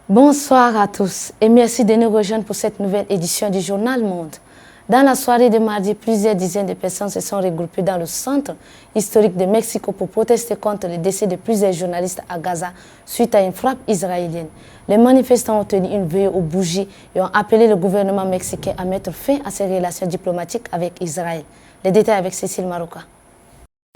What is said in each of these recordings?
Bonsoir à tous et merci de nous rejoindre pour cette nouvelle édition du Journal Monde. Dans la soirée de mardi, plusieurs dizaines de personnes se sont regroupées dans le centre historique de Mexico pour protester contre le décès de plusieurs journalistes à Gaza suite à une frappe israélienne. Les manifestants ont tenu une veillée aux bougies et ont appelé le gouvernement mexicain à mettre fin à ses relations diplomatiques avec Israël. Les détails avec Cécile Marouka.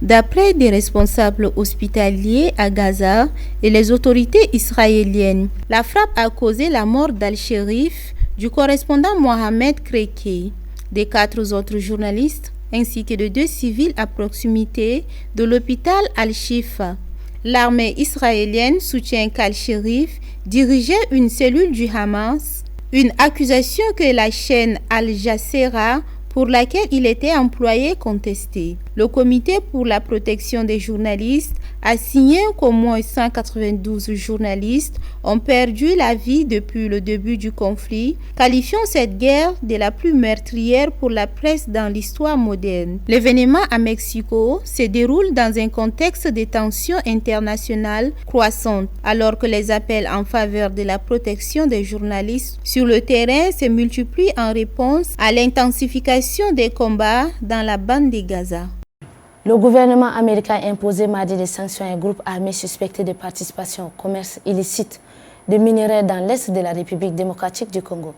D'après des responsables hospitaliers à Gaza et les autorités israéliennes, la frappe a causé la mort d'Al-Sherif, du correspondant Mohamed Kreki, des 4 autres journalistes, ainsi que de 2 civils à proximité de l'hôpital Al-Shifa. L'armée israélienne soutient qu'Al-Sherif dirigeait une cellule du Hamas, une accusation que la chaîne Al Jazeera pour laquelle il était employé contesté. Le comité pour la protection des journalistes a signé qu'au moins 192 journalistes ont perdu la vie depuis le début du conflit, qualifiant cette guerre de la plus meurtrière pour la presse dans l'histoire moderne. L'événement à Mexico se déroule dans un contexte de tensions internationales croissantes, alors que les appels en faveur de la protection des journalistes sur le terrain se multiplient en réponse à l'intensification des combats dans la bande de Gaza. Le gouvernement américain a imposé mardi des sanctions à un groupe armé suspecté de participation au commerce illicite de minerais dans l'est de la République démocratique du Congo.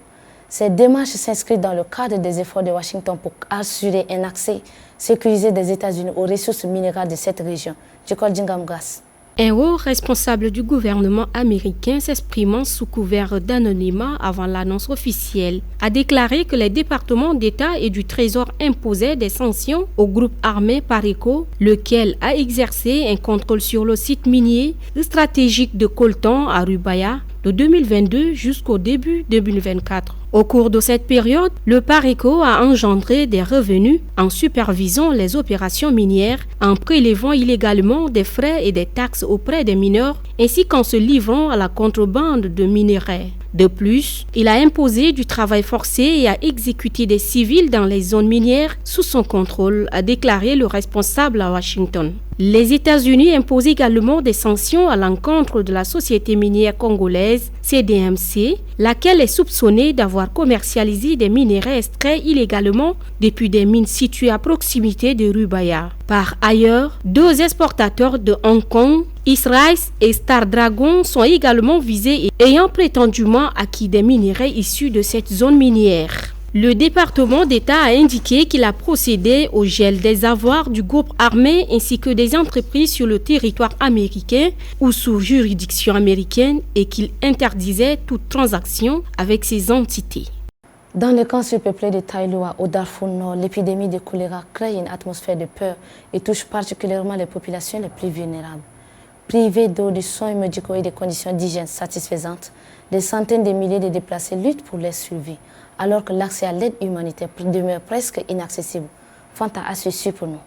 Cette démarche s'inscrit dans le cadre des efforts de Washington pour assurer un accès sécurisé des États-Unis aux ressources minérales de cette région. Jekol Djingamgas. Un haut responsable du gouvernement américain s'exprimant sous couvert d'anonymat avant l'annonce officielle a déclaré que les départements d'État et du Trésor imposaient des sanctions au groupe armé Pareco, lequel a exercé un contrôle sur le site minier stratégique de Coltan à Rubaya de 2022 jusqu'au début 2024. Au cours de cette période, le Pareco a engendré des revenus en supervisant les opérations minières, en prélevant illégalement des frais et des taxes auprès des mineurs, ainsi qu'en se livrant à la contrebande de minerais. De plus, il a imposé du travail forcé et a exécuté des civils dans les zones minières sous son contrôle, a déclaré le responsable à Washington. Les États-Unis imposent également des sanctions à l'encontre de la société minière congolaise CDMC, laquelle est soupçonnée d'avoir commercialisé des minerais extraits illégalement depuis des mines situées à proximité de Rubaya. Par ailleurs, 2 exportateurs de Hong Kong, Israël et Star Dragon, sont également visés et ayant prétendument acquis des minerais issus de cette zone minière. Le département d'État a indiqué qu'il a procédé au gel des avoirs du groupe armé ainsi que des entreprises sur le territoire américain ou sous juridiction américaine et qu'il interdisait toute transaction avec ces entités. Dans le camp surpeuplé de Taïloa, au Darfour Nord, l'épidémie de choléra crée une atmosphère de peur et touche particulièrement les populations les plus vulnérables. Privées d'eau, de soins médicaux et de conditions d'hygiène satisfaisantes, des centaines de milliers de déplacés luttent pour leur survie, alors que l'accès à l'aide humanitaire demeure presque inaccessible. Fanta a su pour nous.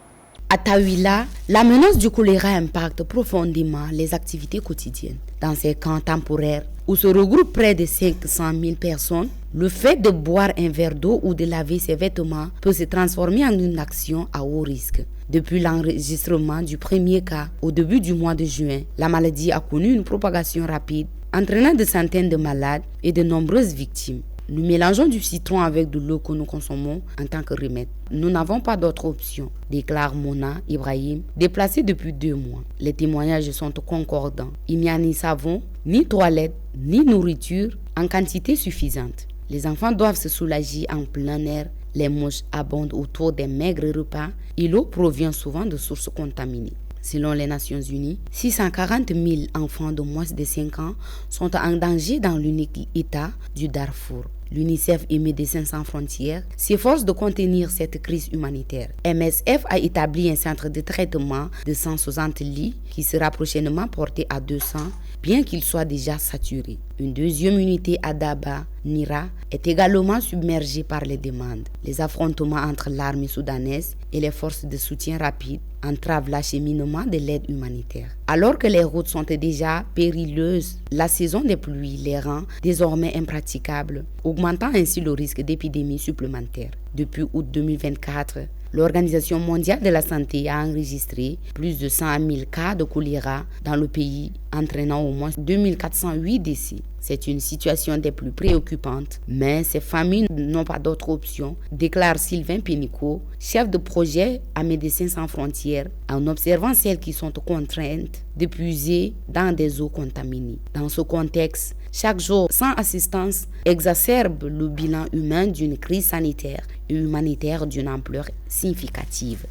À Taouila, la menace du choléra impacte profondément les activités quotidiennes. Dans ces camps temporaires, où se regroupent près de 500 000 personnes, le fait de boire un verre d'eau ou de laver ses vêtements peut se transformer en une action à haut risque. Depuis l'enregistrement du premier cas au début du mois de juin, la maladie a connu une propagation rapide, entraînant des centaines de malades et de nombreuses victimes. Nous mélangeons du citron avec de l'eau que nous consommons en tant que remède. Nous n'avons pas d'autre option, déclare Mona Ibrahim, déplacée depuis 2 mois. Les témoignages sont concordants. Il n'y a ni savon, ni toilette, ni nourriture en quantité suffisante. Les enfants doivent se soulager en plein air. Les mouches abondent autour des maigres repas et l'eau provient souvent de sources contaminées. Selon les Nations Unies, 640 000 enfants de moins de 5 ans sont en danger dans l'unique État du Darfour. L'UNICEF et Médecins sans frontières s'efforcent de contenir cette crise humanitaire. MSF a établi un centre de traitement de 160 lits qui sera prochainement porté à 200, bien qu'il soit déjà saturé. Une deuxième unité à Daba, Nira, est également submergée par les demandes. Les affrontements entre l'armée soudanaise et les forces de soutien rapide entravent l'acheminement de l'aide humanitaire. Alors que les routes sont déjà périlleuses, la saison des pluies les rend désormais impraticables, augmentant ainsi le risque d'épidémies supplémentaires. Depuis août 2024, l'Organisation mondiale de la santé a enregistré plus de 100 000 cas de choléra dans le pays, entraînant au moins 2408 décès. C'est une situation des plus préoccupantes, mais ces familles n'ont pas d'autre option, déclare Sylvain Pénicaud, chef de projet à Médecins sans frontières, en observant celles qui sont contraintes de puiser dans des eaux contaminées. Dans ce contexte, chaque jour sans assistance exacerbe le bilan humain d'une crise sanitaire et humanitaire d'une ampleur significative.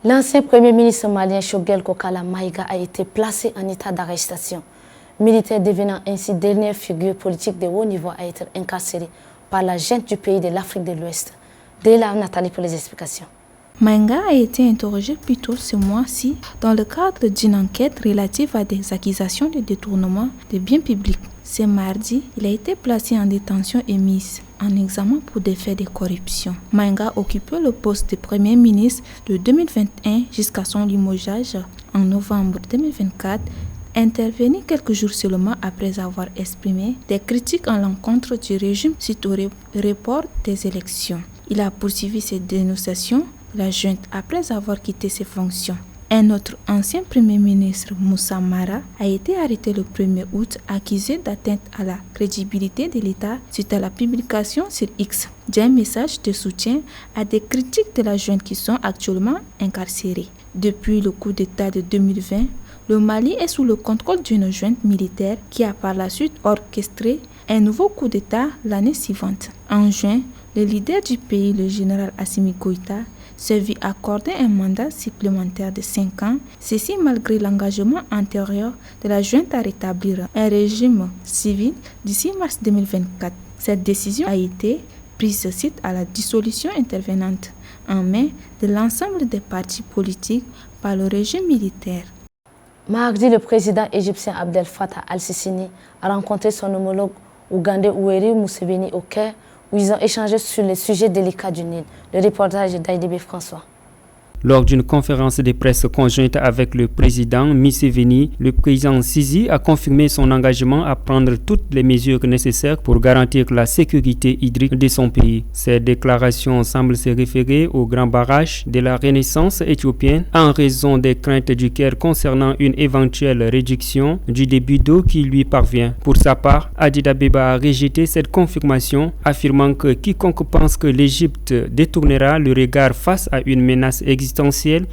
L'ancien Premier ministre malien Choguel Kokala Maïga a été placé en état d'arrestation. Militaire devenant ainsi dernière figure politique de haut niveau à être incarcéré par la junte du pays de l'Afrique de l'Ouest. Dès là, Nathalie pour les explications. Maïga a été interrogé plus tôt ce mois-ci dans le cadre d'une enquête relative à des accusations de détournement de biens publics. Ce mardi, il a été placé en détention et mis en examen pour des faits de corruption. Maïga occupait le poste de Premier ministre de 2021 jusqu'à son limogeage en novembre 2024, intervenu quelques jours seulement après avoir exprimé des critiques à l'encontre du régime suite au report des élections. Il a poursuivi ses dénonciations de la junte après avoir quitté ses fonctions. Un autre ancien Premier ministre, Moussa Mara, a été arrêté le 1er août accusé d'atteinte à la crédibilité de l'État suite à la publication sur X d'un message de soutien à des critiques de la junte qui sont actuellement incarcérés. Depuis le coup d'État de 2020, le Mali est sous le contrôle d'une junte militaire qui a par la suite orchestré un nouveau coup d'État l'année suivante. En juin, le leader du pays, le général Assimi Goïta, se vit accorder un mandat supplémentaire de 5 ans, ceci malgré l'engagement antérieur de la junte à rétablir un régime civil d'ici mars 2024. Cette décision a été prise suite à la dissolution intervenante en mai de l'ensemble des partis politiques par le régime militaire. Mardi, le président égyptien Abdel Fattah al-Sissi a rencontré son homologue ougandais Yoweri Museveni au Caire, où ils ont échangé sur les sujets délicats du Nil. Le reportage d'Aïdébé François. Lors d'une conférence de presse conjointe avec le président Museveni, le président Sisi a confirmé son engagement à prendre toutes les mesures nécessaires pour garantir la sécurité hydrique de son pays. Ces déclarations semblent se référer au grand barrage de la Renaissance éthiopienne en raison des craintes du Caire concernant une éventuelle réduction du débit d'eau qui lui parvient. Pour sa part, Addis Abeba a rejeté cette confirmation, affirmant que quiconque pense que l'Égypte détournera le regard face à une menace existante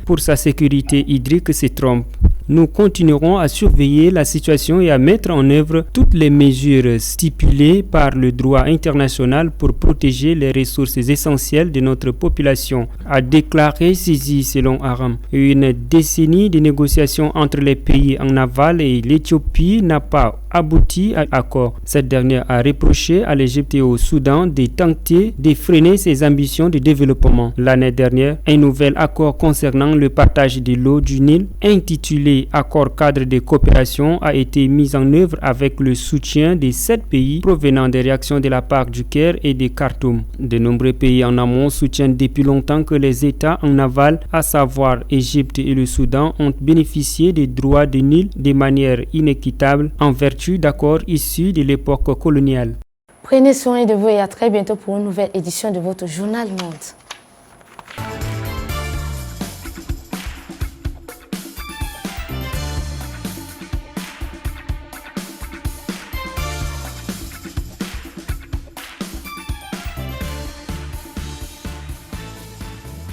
pour sa sécurité hydrique se trompe. Nous continuerons à surveiller la situation et à mettre en œuvre toutes les mesures stipulées par le droit international pour protéger les ressources essentielles de notre population, a déclaré Sisi selon Aram. Une décennie de négociations entre les pays en aval et l'Éthiopie n'a pas abouti à accord. Cette dernière a reproché à l'Égypte et au Soudan de tenter de freiner ses ambitions de développement. L'année dernière, un nouvel accord concernant le partage de l'eau du Nil, intitulé Accord cadre de coopération, a été mis en œuvre avec le soutien de 7 pays provenant des réactions de la part du Caire et de Khartoum. De nombreux pays en amont soutiennent depuis longtemps que les États en aval, à savoir Égypte et le Soudan, ont bénéficié des droits du Nil de manière inéquitable en vertu d'accords issus de l'époque coloniale. Prenez soin de vous et à très bientôt pour une nouvelle édition de votre journal Monde.